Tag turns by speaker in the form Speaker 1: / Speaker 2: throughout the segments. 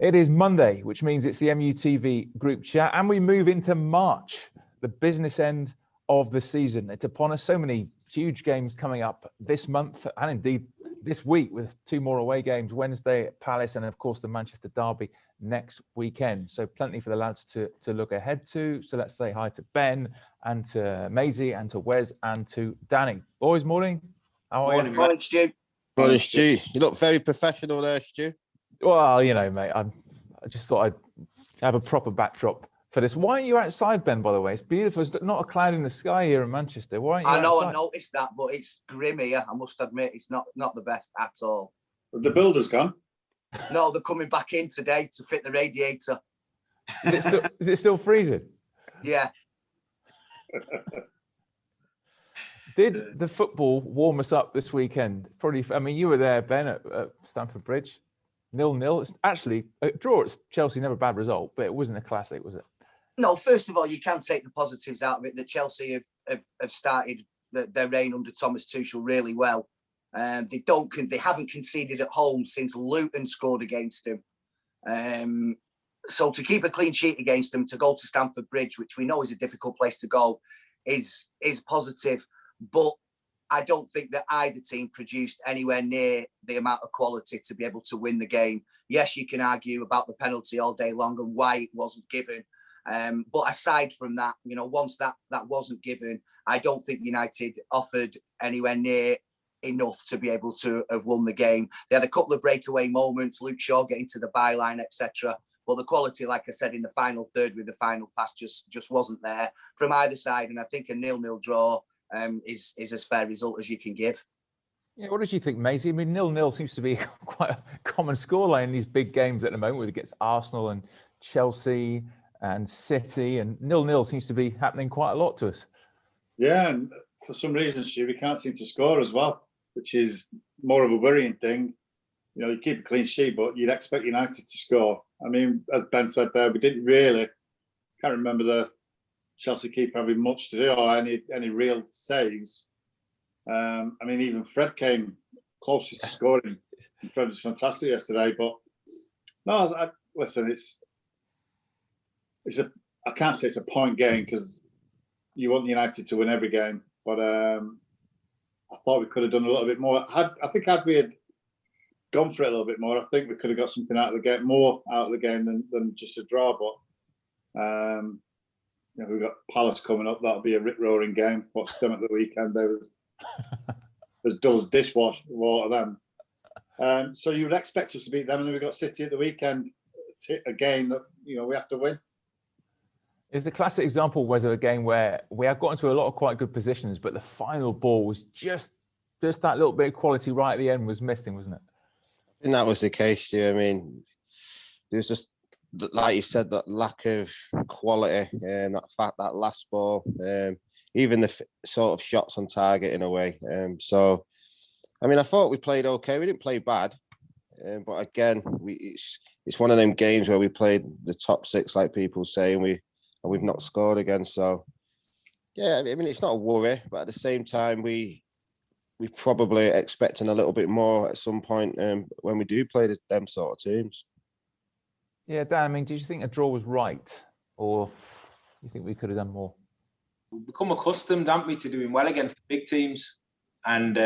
Speaker 1: It is Monday, which means it's the MUTV Group Chat, and we move into March, the business end of the season. It's upon us. So many huge games coming up this month, and indeed this week, with two more away games, Wednesday at Palace and, of course, the Manchester Derby next weekend. So plenty for the lads to look ahead to. So let's say hi to Ben and to Maisie and to Wes and to Danny. Boys, morning. How are you?
Speaker 2: Morning, Stu.
Speaker 3: Morning, Stu. You look very professional there, Stu.
Speaker 1: Well, you know, mate, I just thought I'd have a proper backdrop for this. Why aren't you outside, Ben, by the way? It's beautiful. There's not a cloud in the sky here in Manchester. Why aren't you outside?
Speaker 2: I noticed that, but it's grim here. I must admit, it's not the best at all.
Speaker 4: The builder's gone.
Speaker 2: No, they're coming back in today to fit the radiator.
Speaker 1: Is it still freezing?
Speaker 2: Yeah.
Speaker 1: Did the football warm us up this weekend? Probably. I mean, you were there, Ben, at Stamford Bridge. 0-0. It's actually a draw at Chelsea, never a bad result, but it wasn't a classic, was it?
Speaker 2: No, first of all, you can't take the positives out of it that Chelsea have started their reign under Thomas Tuchel really well. They haven't conceded at home since Luton scored against them. So to keep a clean sheet against them, to go to Stamford Bridge, which we know is a difficult place to go, is positive. But I don't think that either team produced anywhere near the amount of quality to be able to win the game. Yes, you can argue about the penalty all day long and why it wasn't given. But aside from that, you know, once that wasn't given, I don't think United offered anywhere near enough to be able to have won the game. They had a couple of breakaway moments, Luke Shaw getting to the byline, etc. But the quality, like I said, in the final third with the final pass just wasn't there from either side. And I think a 0-0 draw is as fair result as you can give.
Speaker 1: Yeah, what did you think, Maisie? I mean, 0-0 seems to be quite a common scoreline in these big games at the moment, where it gets Arsenal and Chelsea and City, and 0-0 seems to be happening quite a lot to us.
Speaker 4: Yeah, and for some reason, Stu, we can't seem to score as well, which is more of a worrying thing. You know, you keep a clean sheet, but you'd expect United to score. I mean, as Ben said there, we didn't really, can't remember the Chelsea keeper having much to do or any real saves. I mean, even Fred came closest to scoring. Fred was fantastic yesterday, but no, listen, I can't say it's a point game because you want United to win every game, but I thought we could have done a little bit more. Had we had gone for it a little bit more, I think we could have got something out of the game, more out of the game than just a draw. But you know, we've got Palace coming up. That'll be a rip-roaring game. Watched them at the weekend. They were as dull as dishwash water then. So you would expect us to beat them, and then we've got City at the weekend, a game that, you know, we have to win.
Speaker 1: It's the classic example, was of a game where we have got into a lot of quite good positions, but the final ball was just that little bit of quality right at the end was missing, wasn't it?
Speaker 3: I think that was the case, too. I mean, there's just, like you said, that lack of quality and that last ball, even the sort of shots on target in a way. So, I mean, I thought we played okay. We didn't play bad, but again, it's one of them games where we played the top six, like people say, and we've not scored again. So, yeah, I mean, it's not a worry, but at the same time, we're probably expecting a little bit more at some point when we do play them sort of teams.
Speaker 1: Yeah, Dan, I mean, did you think a draw was right, or you think we could have done more?
Speaker 5: We've become accustomed, haven't we, to doing well against the big teams. And,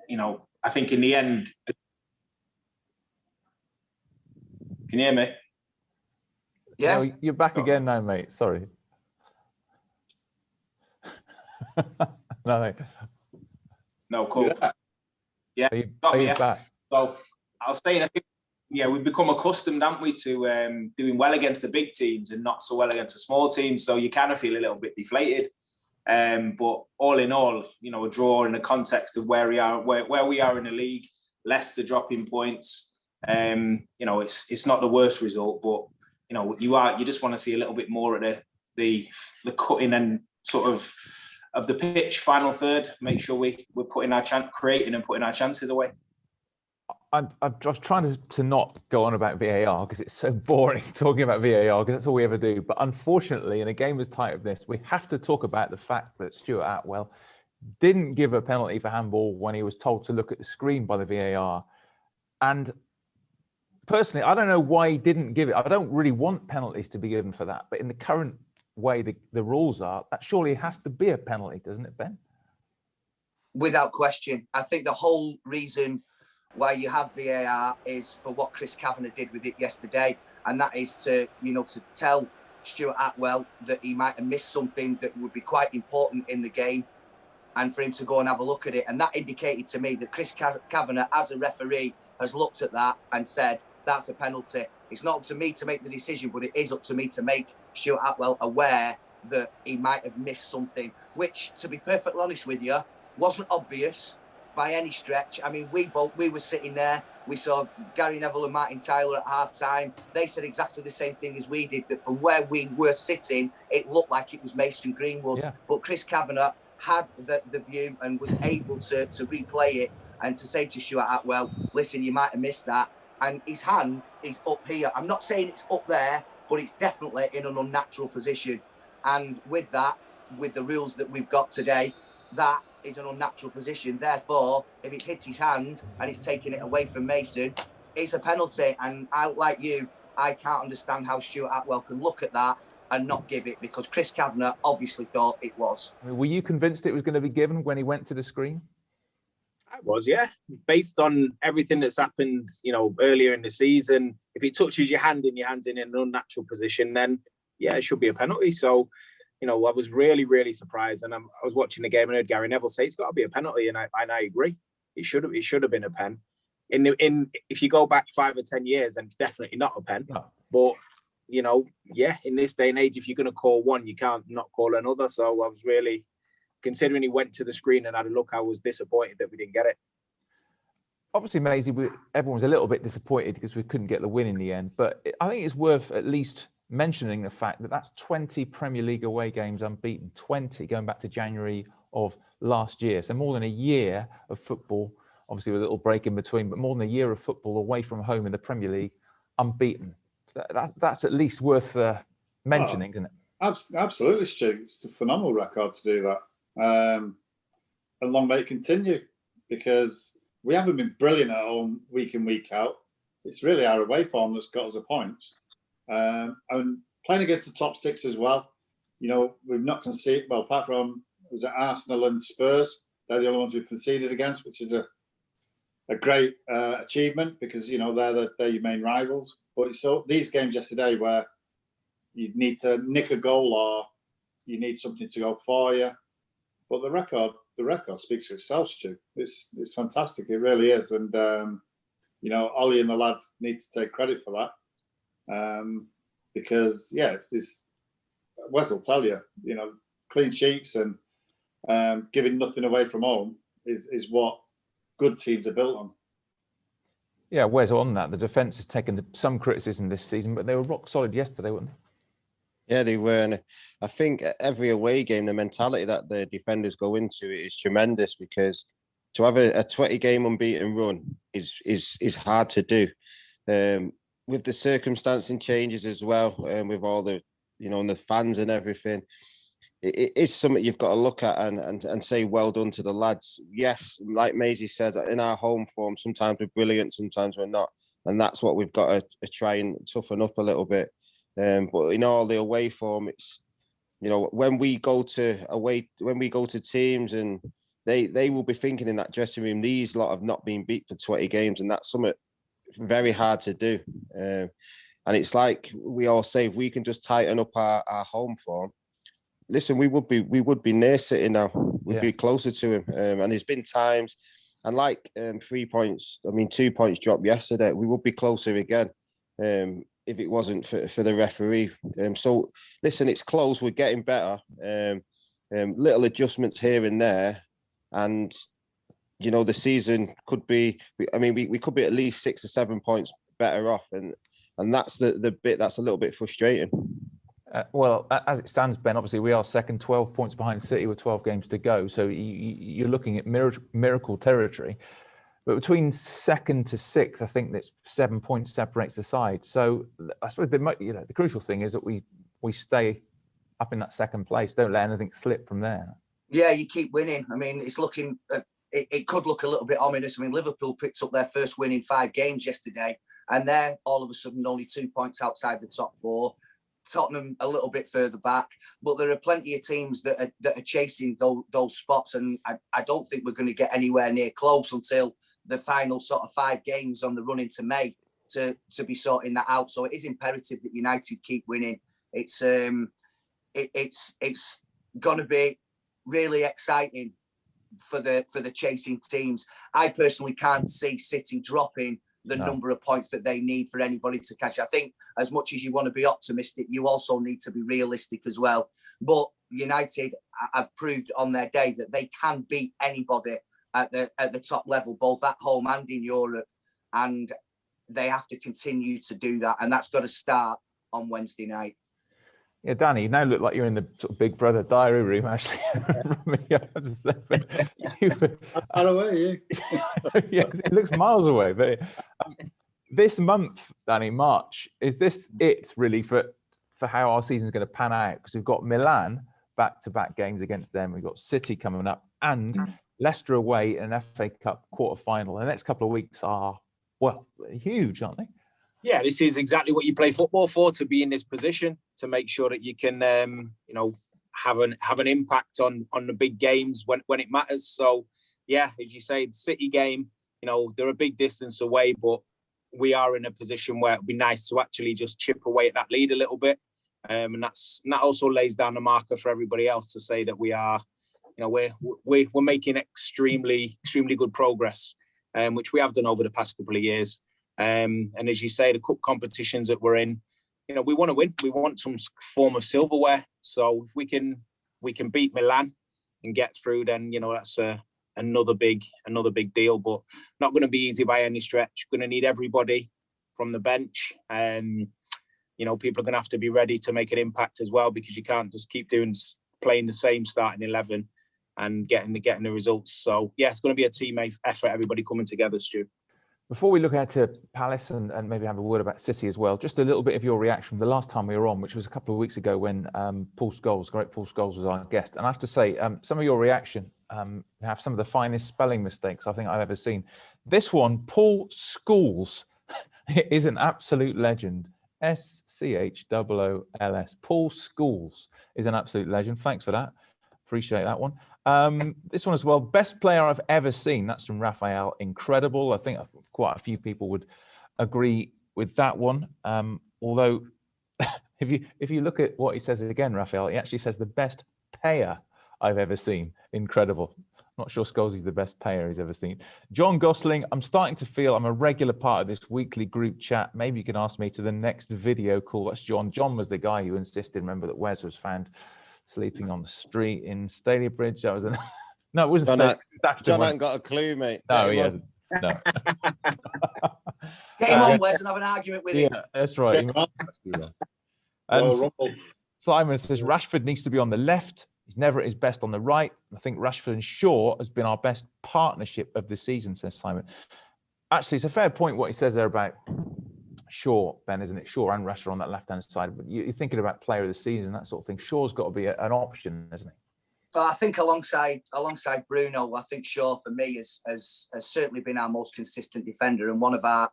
Speaker 5: you know, I think in the end... Can you hear me?
Speaker 2: Yeah.
Speaker 1: No, you're back again now, mate. Sorry. No.
Speaker 5: No, cool. Yeah,
Speaker 1: are you back?
Speaker 5: So I was saying, I think, yeah, we've become accustomed, haven't we, to doing well against the big teams and not so well against the small teams. So you kind of feel a little bit deflated. But all in all, you know, a draw in the context of where we are in the league, Leicester dropping points. You know, it's not the worst result, but you know, you just want to see a little bit more at the cutting and sort of the pitch, final third. Make sure we're putting our creating and putting our chances away.
Speaker 1: I'm just trying to not go on about VAR because it's so boring talking about VAR because that's all we ever do. But unfortunately, in a game as tight as this, we have to talk about the fact that Stuart Atwell didn't give a penalty for handball when he was told to look at the screen by the VAR. And personally, I don't know why he didn't give it. I don't really want penalties to be given for that, but in the current way the rules are, that surely has to be a penalty, doesn't it, Ben?
Speaker 2: Without question. I think the whole reason why you have VAR is for what Chris Kavanagh did with it yesterday, and that is to tell Stuart Atwell that he might have missed something that would be quite important in the game, and for him to go and have a look at it. And that indicated to me that Chris Kavanagh, as a referee, has looked at that and said, that's a penalty. It's not up to me to make the decision, but it is up to me to make Stuart Atwell aware that he might have missed something, which, to be perfectly honest with you, wasn't obvious by any stretch. I mean, we were sitting there. We saw Gary Neville and Martin Tyler at half-time. They said exactly the same thing as we did, that from where we were sitting, it looked like it was Mason Greenwood. Yeah. But Chris Kavanagh had the view and was able to replay it and to say to Stuart Atwell, listen, you might have missed that. And his hand is up here. I'm not saying it's up there, but it's definitely in an unnatural position. And with that, with the rules that we've got today, that is an unnatural position. Therefore, if it hits his hand and it's taking it away from Mason, it's a penalty. And I, like you, I can't understand how Stuart Atwell can look at that and not give it, because Chris Kavanagh obviously thought it was.
Speaker 1: I mean, were you convinced it was going to be given when he went to the screen?
Speaker 5: I was, yeah. Based on everything that's happened, earlier in the season, if it touches your hand and your hand's in an unnatural position, then yeah, it should be a penalty. So, I was really, really surprised, and I was watching the game and heard Gary Neville say it's got to be a penalty, and I agree. It should have been a pen. If you go back 5 or 10 years, then it's definitely not a pen. No. But in this day and age, if you're going to call one, you can't not call another. So I was really, considering he went to the screen and had a look, I was disappointed that we didn't get it.
Speaker 1: Obviously, Maisie, everyone was a little bit disappointed because we couldn't get the win in the end. But I think it's worth at least mentioning the fact that that's 20 Premier League away games unbeaten, 20 going back to January of last year. So more than a year of football, obviously with a little break in between, but more than a year of football away from home in the Premier League, unbeaten. That's at least worth mentioning, isn't it?
Speaker 4: Absolutely, Stu. It's a phenomenal record to do that. And long may it continue, because we haven't been brilliant at home week in, week out. It's really our away form that's got us the points. And playing against the top six as well, we've not conceded, well, apart from, was it Arsenal and Spurs? They're the only ones we've conceded against, which is a great achievement, because, they're your main rivals. But so these games yesterday where you need to nick a goal or you need something to go for you. But the record speaks for itself, Stu. It's fantastic. It really is. And, Ollie and the lads need to take credit for that. Because, Wes will tell you, clean sheets and giving nothing away from home is what good teams are built on.
Speaker 1: Yeah, Wes, on that, the defence has taken some criticism this season, but they were rock solid yesterday, weren't they?
Speaker 3: Yeah, they were. And I think every away game, the mentality that the defenders go into is tremendous, because to have a 20-game unbeaten run is hard to do. With the circumstancing changes as well, with all the, and the fans and everything, it is something you've got to look at and say well done to the lads. Yes, like Maisie said, in our home form, sometimes we're brilliant, sometimes we're not. And that's what we've got to try and toughen up a little bit. But in all the away form, it's, when we go to teams, and they will be thinking in that dressing room, these lot have not been beat for 20 games, and that's something very hard to do. And it's like we all say, if we can just tighten up our home form, listen, we would be near City now. We'd be closer to him. And there's been times, and like 2 points dropped yesterday, we would be closer again. If it wasn't for the referee. So, listen, it's close. We're getting better. Little adjustments here and there. And, the season could be, we could be at least 6 or 7 points better off. And that's the bit that's a little bit frustrating.
Speaker 1: Well, as it stands, Ben, obviously we are second, 12 points behind City with 12 games to go. So you're looking at miracle territory. But between second to sixth, I think that's 7 points separates the side. So I suppose the crucial thing is that we stay up in that second place. Don't let anything slip from there.
Speaker 2: Yeah, you keep winning. I mean, it's looking. It could look a little bit ominous. I mean, Liverpool picked up their first win in 5 games yesterday, and they're all of a sudden only 2 points outside the top four. Tottenham a little bit further back, but there are plenty of teams that are chasing those spots, and I don't think we're going to get anywhere near close until the final sort of 5 games on the run into May to be sorting that out. So it is imperative that United keep winning. It's going to be really exciting for the chasing teams. I personally can't see City dropping the number of points that they need for anybody to catch. I think as much as you want to be optimistic, you also need to be realistic as well. But United have proved on their day that they can beat anybody at the top level, both at home and in Europe. And they have to continue to do that. And that's got to start on Wednesday night.
Speaker 1: Yeah, Danny, you now look like you're in the sort of Big Brother diary room, actually.
Speaker 4: How away you?
Speaker 1: Yeah, it looks miles away. But this month, Danny, March, is this it really for how our season is going to pan out? Because we've got Milan back-to-back games against them. We've got City coming up and Leicester away in an FA Cup quarter-final. The next couple of weeks are, well, huge, aren't they?
Speaker 6: Yeah, this is exactly what you play football for, to be in this position, to make sure that you can, have an impact on the big games when it matters. So, yeah, as you say, the City game, they're a big distance away, but we are in a position where it'd be nice to actually just chip away at that lead a little bit. And that also lays down a marker for everybody else to say that we are, we're making extremely, extremely good progress, which we have done over the past couple of years. And as you say, the cup competitions that we're in, we want to win. We want some form of silverware. So if we can beat Milan and get through, then that's another big deal. But not going to be easy by any stretch. Going to need everybody from the bench. People are going to have to be ready to make an impact as well, because you can't just keep playing the same starting 11 and getting the results. So yeah, it's going to be a team effort. Everybody coming together, Stu.
Speaker 1: Before we look ahead to Palace and maybe have a word about City as well, just a little bit of your reaction from the last time we were on, which was a couple of weeks ago when Paul Scholes was our guest. And I have to say, some of your reaction have some of the finest spelling mistakes I think I've ever seen. This one, Paul Scholes, is an absolute legend. Schools. Paul Scholes is an absolute legend. Thanks for that. Appreciate that one. This one as well, best player I've ever seen. That's from Raphael. Incredible. I think quite a few people would agree with that one. Although, if you look at what he says again, Raphael, he actually says the best payer I've ever seen. Incredible. Not sure Scholes is the best payer he's ever seen. John Gosling, I'm starting to feel I'm a regular part of this weekly group chat. Maybe you can ask me to the next video call. That's John. John was the guy who insisted, remember, that Wes was found sleeping on the street in Stalybridge. That was no, it wasn't.
Speaker 3: John ain't got a clue, mate.
Speaker 1: No, he hasn't. No.
Speaker 2: Get him on, Wes, and have an argument with him.
Speaker 1: Yeah, that's right. And Simon says Rashford needs to be on the left. He's never at his best on the right. I think Rashford and Shaw has been our best partnership of the season, says Simon. Actually, it's a fair point what he says there about Shaw, Ben, isn't it? Shaw and Rashford on that left-hand side. But you're thinking about player of the season, that sort of thing. Shaw's got to be an option, hasn't he?
Speaker 2: Well, I think alongside Bruno, I think Shaw for me has certainly been our most consistent defender and one of our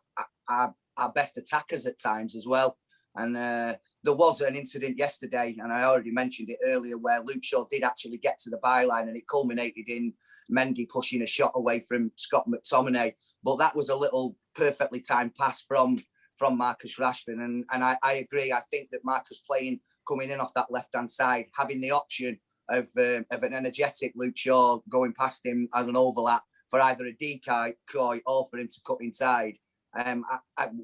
Speaker 2: best attackers at times as well. And there was an incident yesterday, and I already mentioned it earlier, where Luke Shaw did actually get to the byline, and it culminated in Mendy pushing a shot away from Scott McTominay. But that was a little perfectly timed pass from Marcus Rashford. And I agree. I think that Marcus coming in off that left-hand side, having the option of an energetic Luke Shaw going past him as an overlap for either a decoy or for him to cut inside.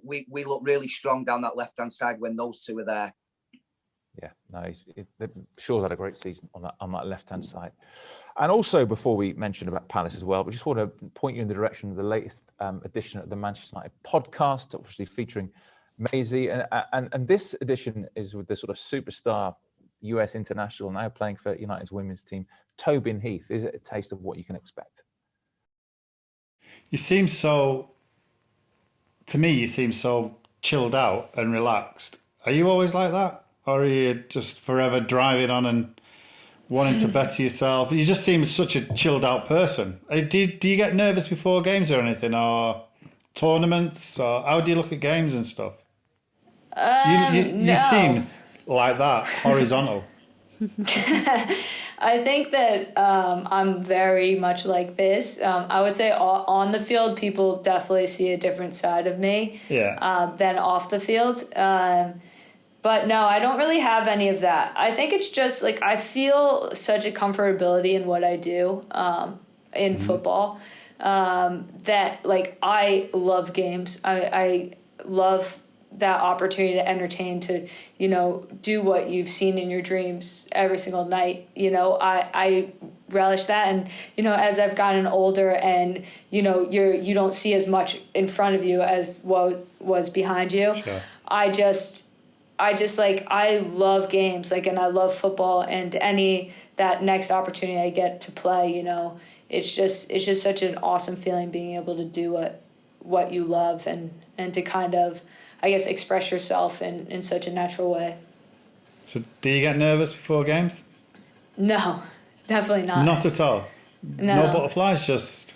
Speaker 2: We look really strong down that left-hand side when those two are there.
Speaker 1: Yeah, no, Shaw's had a great season on that left-hand side. And also, before we mention about Palace as well, we just want to point you in the direction of the latest edition of the Manchester United podcast, obviously featuring Maisie. And this edition is with the sort of superstar US international now playing for United's women's team, Tobin Heath. Is it a taste of what you can expect?
Speaker 7: You seem so chilled out and relaxed. Are you always like that? Or are you just forever driving on and wanting to better yourself? You just seem such a chilled out person. Do you get nervous before games or anything? Or tournaments, or how do you look at games and stuff? You
Speaker 8: No.
Speaker 7: seem like that, horizontal.
Speaker 8: I think that I'm very much like this. I would say on the field, people definitely see a different side of me than off the field. But no, I don't really have any of that. I think it's just like I feel such a comfortability in what I do in football that like I love games. I love that opportunity to entertain, to, you know, do what you've seen in your dreams every single night. You know, I relish that. And, you know, as I've gotten older and, you know, you don't see as much in front of you as what was behind you.
Speaker 7: Sure.
Speaker 8: I just like, I love games, like, and I love football, and that next opportunity I get to play, you know, it's just such an awesome feeling being able to do what you love and to kind of, I guess, express yourself in such a natural way.
Speaker 7: So do you get nervous before games?
Speaker 8: No, definitely not.
Speaker 7: Not at all? No butterflies, just...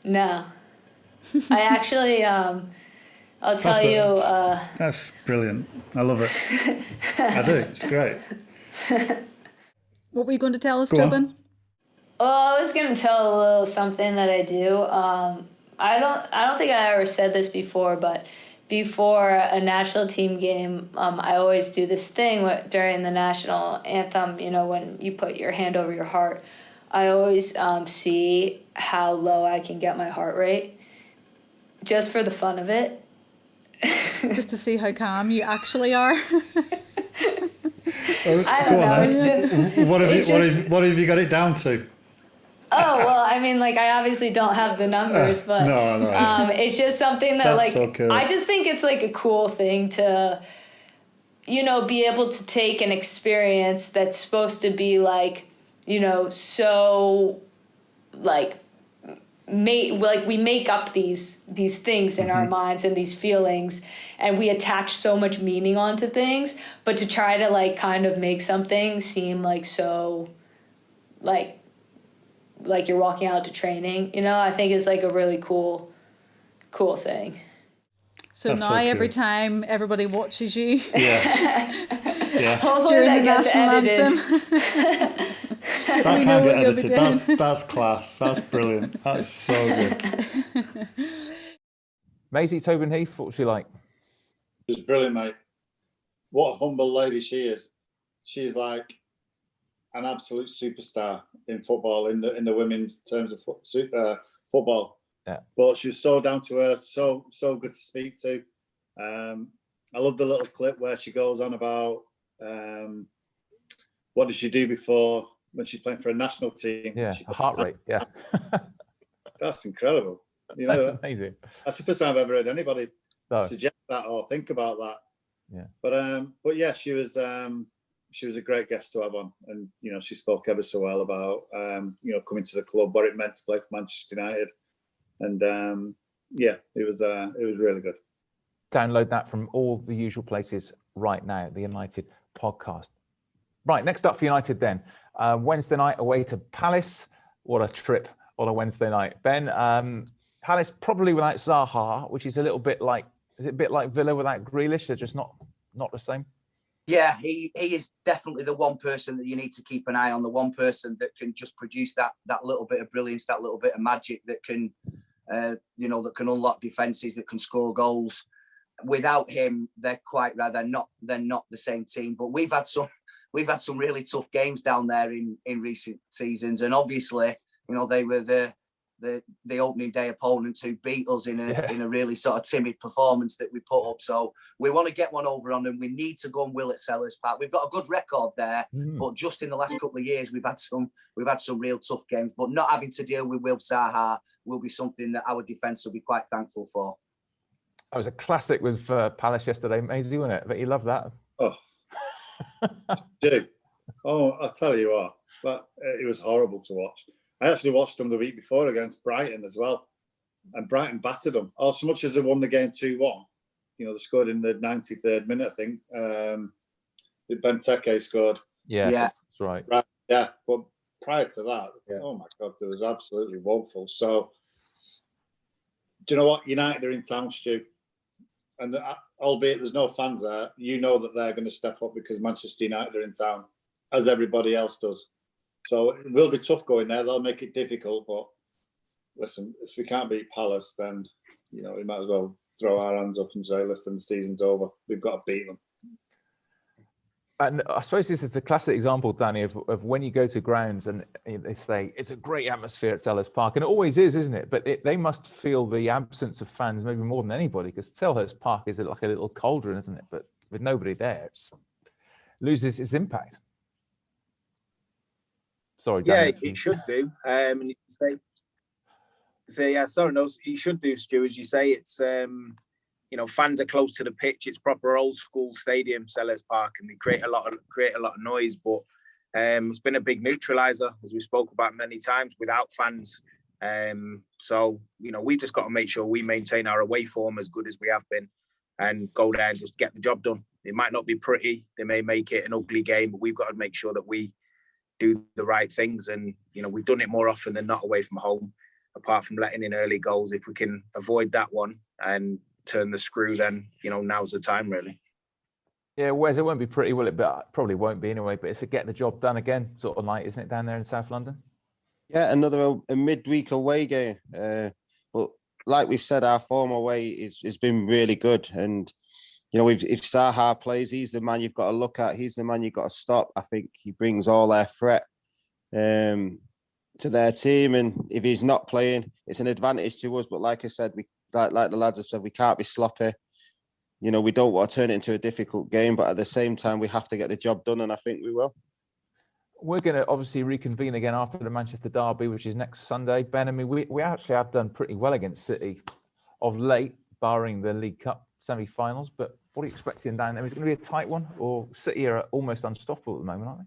Speaker 8: No. I actually, I'll tell you...
Speaker 7: That's brilliant. I love it. I do. It's great.
Speaker 9: What were you going to tell us,
Speaker 7: Go on.
Speaker 9: Tobin?
Speaker 8: Oh, I was going to tell a little something that I do. I don't think I ever said this before, but before a national team game, I always do this thing during the national anthem, you know, when you put your hand over your heart. I always see how low I can get my heart rate, just for the fun of it.
Speaker 9: Just to see how calm you actually are.
Speaker 8: I don't know. It's just,
Speaker 7: what have you got it down to?
Speaker 8: Oh, well, I mean, like, I obviously don't have the numbers, but
Speaker 7: no.
Speaker 8: it's just something that,
Speaker 7: That's
Speaker 8: like,
Speaker 7: so cool.
Speaker 8: I just think it's, like, a cool thing to, you know, be able to take an experience that's supposed to be, like, you know, so, like, we make up these things in our minds and these feelings, and we attach so much meaning onto things, but to try to, like, kind of make something seem, like, so, like you're walking out to training, you know, I think is like a really cool thing.
Speaker 9: So
Speaker 7: That's
Speaker 9: now
Speaker 7: so cool.
Speaker 9: every time everybody watches you
Speaker 8: Hopefully
Speaker 9: during the
Speaker 8: that gets
Speaker 9: national
Speaker 8: edited.
Speaker 9: anthem,
Speaker 7: That
Speaker 9: we
Speaker 7: can't
Speaker 9: know
Speaker 7: get
Speaker 9: what you'll be
Speaker 7: edited.
Speaker 9: doing.
Speaker 7: That's class. That's brilliant. That's so good.
Speaker 1: Maisie, Tobin Heath, what was she like?
Speaker 4: She's brilliant, mate. What a humble lady she is. She's like an absolute superstar in football, in the women's terms of football.
Speaker 1: Yeah.
Speaker 4: But she's so down to earth, so good to speak to. I love the little clip where she goes on about what did she do before when she's playing for a national team.
Speaker 1: Yeah, a heart rate. Yeah.
Speaker 4: That's incredible. You know,
Speaker 1: That's amazing.
Speaker 4: that's the first time I've ever heard anybody
Speaker 1: No.
Speaker 4: suggest that or think about that.
Speaker 1: Yeah.
Speaker 4: But yeah, she was a great guest to have on, and you know, she spoke ever so well about you know, coming to the club, what it meant to play for Manchester United, and yeah, it was really good.
Speaker 1: Download that from all the usual places right now, the United podcast. Right, next up for United then. Wednesday night away to Palace. What a trip on a Wednesday night. Ben, Palace probably without Zaha, which is a little bit like, is it a bit like Villa without Grealish? They're just not the same.
Speaker 2: Yeah, he is definitely the one person that you need to keep an eye on, the one person that can just produce that little bit of brilliance, that little bit of magic that can, you know, that can unlock defences, that can score goals. Without him, they're quite right. They're not the same team. But we've had some really tough games down there in recent seasons, and obviously, you know, they were the opening day opponents who beat us in a really sort of timid performance that we put up. So we want to get one over on them. We need to go and will at Sellers Park. We've got a good record there, but just in the last couple of years, we've had some real tough games. But not having to deal with Will Zaha will be something that our defence will be quite thankful for.
Speaker 1: That was a classic with Palace yesterday, Maisie, wasn't it? But you love that.
Speaker 4: Oh, dude. Oh, I'll tell you what, it was horrible to watch. I actually watched them the week before against Brighton as well, and Brighton battered them. Oh, so much as they won the game 2-1, you know, they scored in the 93rd minute, I think. Benteke scored.
Speaker 1: Yeah, that's right.
Speaker 4: Yeah, but prior to that, oh my God, it was absolutely woeful. So do you know what? United are in town, Stu. And albeit there's no fans there, you know that they're going to step up because Manchester United are in town, as everybody else does. So it will be tough going there. They'll make it difficult. But listen, if we can't beat Palace, then, you know, we might as well throw our hands up and say, listen, the season's over. We've got to beat them.
Speaker 1: And I suppose this is a classic example, Danny, of when you go to grounds and they say it's a great atmosphere at Selhurst Park. And it always is, isn't it? But they must feel the absence of fans maybe more than anybody, because Selhurst Park is like a little cauldron, isn't it? But with nobody there, it loses its impact. Sorry, Danny.
Speaker 6: Yeah, it should do. And you say, yeah, sorry, no, it should do, Stu. As you say, it's you know, fans are close to the pitch. It's proper old school stadium, Selhurst Park, and they create a lot of noise. But it's been a big neutraliser, as we spoke about many times, without fans. So, you know, we just got to make sure we maintain our away form as good as we have been, and go there and just get the job done. It might not be pretty. They may make it an ugly game, but we've got to make sure that we do the right things. And, you know, we've done it more often than not away from home, apart from letting in early goals. If we can avoid that one and turn the screw, then, you know, now's the time, really.
Speaker 1: Yeah, Wes, it won't be pretty, will it? But probably won't be anyway. But it's a get the job done again sort of night, isn't it, down there in South London? Yeah,
Speaker 3: another a midweek away game. But like we've said, our form away has been really good. And, you know, if Zaha plays, he's the man you've got to look at. He's the man you've got to stop. I think he brings all their threat to their team. And if he's not playing, it's an advantage to us. But like I said, like the lads have said, we can't be sloppy. You know, we don't want to turn it into a difficult game, but at the same time, we have to get the job done, and I think we will.
Speaker 1: We're going to obviously reconvene again after the Manchester derby, which is next Sunday. Ben, I mean, we actually have done pretty well against City of late, barring the League Cup semi-finals. But what are you expecting down there? Is it going to be a tight one, or City are almost unstoppable at the moment, aren't they?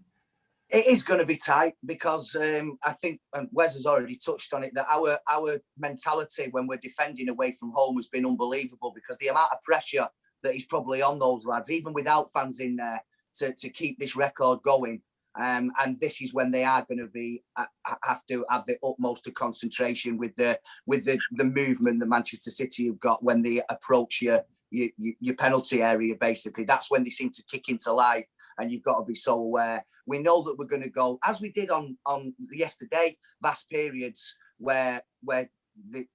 Speaker 2: It is going to be tight because I think, and Wes has already touched on it, that our mentality when we're defending away from home has been unbelievable, because the amount of pressure that is probably on those lads, even without fans in there, to keep this record going. And this is when they are going to be have to have the utmost of concentration with the movement that Manchester City have got when they approach your penalty area. Basically, that's when they seem to kick into life, and you've got to be so aware. We know that we're going to go, as we did on yesterday, vast periods where the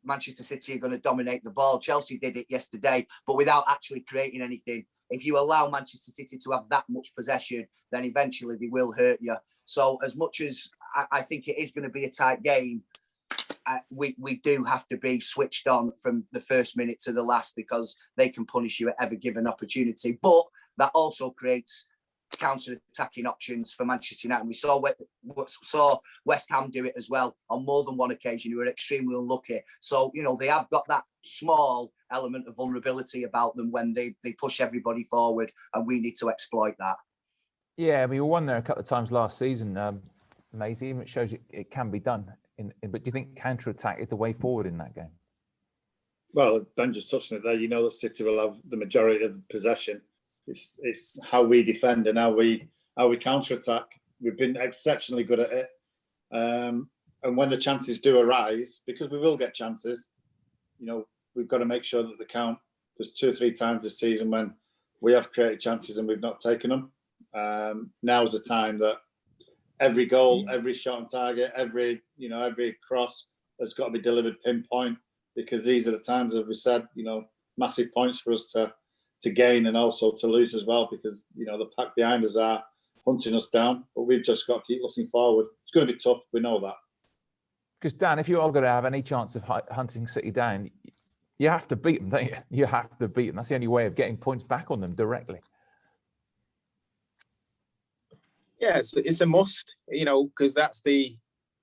Speaker 2: Manchester City are going to dominate the ball. Chelsea did it yesterday, but without actually creating anything. If you allow Manchester City to have that much possession, then eventually they will hurt you. So as much as I think it is going to be a tight game, we do have to be switched on from the first minute to the last, because they can punish you at every given opportunity. But that also creates counter-attacking options for Manchester United. We saw West Ham do it as well on more than one occasion. Who were extremely unlucky. So, you know, they have got that small element of vulnerability about them when they push everybody forward, and we need to exploit that.
Speaker 1: Yeah, we won there a couple of times last season, Maisie. It shows you it can be done. But do you think counter-attack is the way forward in that game?
Speaker 4: Well, Ben just touched on it there. You know that City will have the majority of possession. It's how we defend and how we counter-attack. We've been exceptionally good at it. And when the chances do arise, because we will get chances, you know, we've got to make sure that they count. There's 2 or 3 times this season when we have created chances and we've not taken them. Now's the time that every goal, every shot on target, every cross has got to be delivered pinpoint, because these are the times, as we said, you know, massive points for us to gain and also to lose as well, because, you know, the pack behind us are hunting us down, but we've just got to keep looking forward. It's going to be tough. We know that.
Speaker 1: Because, Dan, if you are going to have any chance of hunting City down, you have to beat them, don't you? You have to beat them. That's the only way of getting points back on them directly.
Speaker 6: Yeah, it's a must, you know, because that's the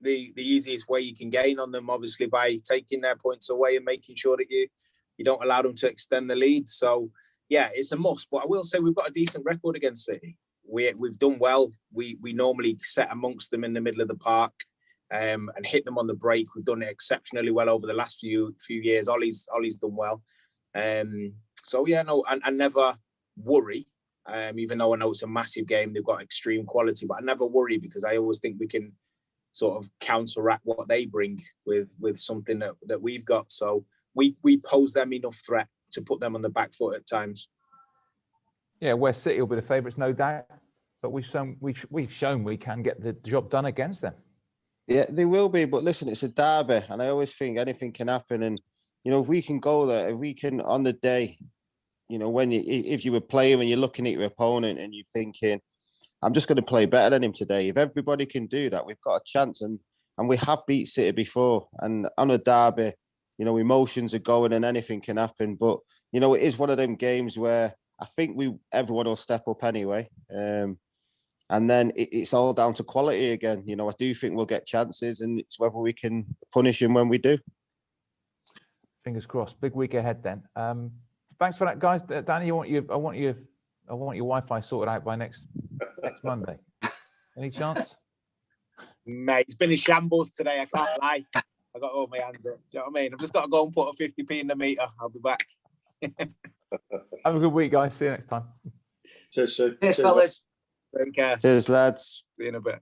Speaker 6: easiest way you can gain on them, obviously, by taking their points away and making sure that you don't allow them to extend the lead. So, yeah, it's a must. But I will say we've got a decent record against City. We've done well. We normally set amongst them in the middle of the park and hit them on the break. We've done it exceptionally well over the last few years. Ollie's done well. So, yeah, no, I never worry. Even though I know it's a massive game, they've got extreme quality, but I never worry, because I always think we can sort of counteract what they bring with something that we've got. So we pose them enough threat to put them on the back foot at times.
Speaker 1: Yeah, West City will be the favourites, no doubt. But we've shown we can get the job done against them.
Speaker 3: Yeah, they will be. But listen, it's a derby, and I always think anything can happen. And if we can go there, if we can on the day, if you were playing and you're looking at your opponent and you're thinking, I'm just going to play better than him today. If everybody can do that, we've got a chance. And we have beat City before. And on a derby, emotions are going and anything can happen. But, it is one of them games where I think everyone will step up anyway. And then it's all down to quality again. I do think we'll get chances, and it's whether we can punish them when we do.
Speaker 1: Fingers crossed. Big week ahead then. Thanks for that, guys. Danny, I want your Wi-Fi sorted out by next Monday. Any chance?
Speaker 6: Mate, it's been a shambles today. I can't lie. I got all my hands up. Do you know what I mean? I've just got to go and put a 50p in the meter. I'll be back.
Speaker 1: Have a good week, guys. See you next time.
Speaker 2: Cheers, fellas.
Speaker 6: Take care.
Speaker 3: Cheers, lads.
Speaker 6: See you in a bit.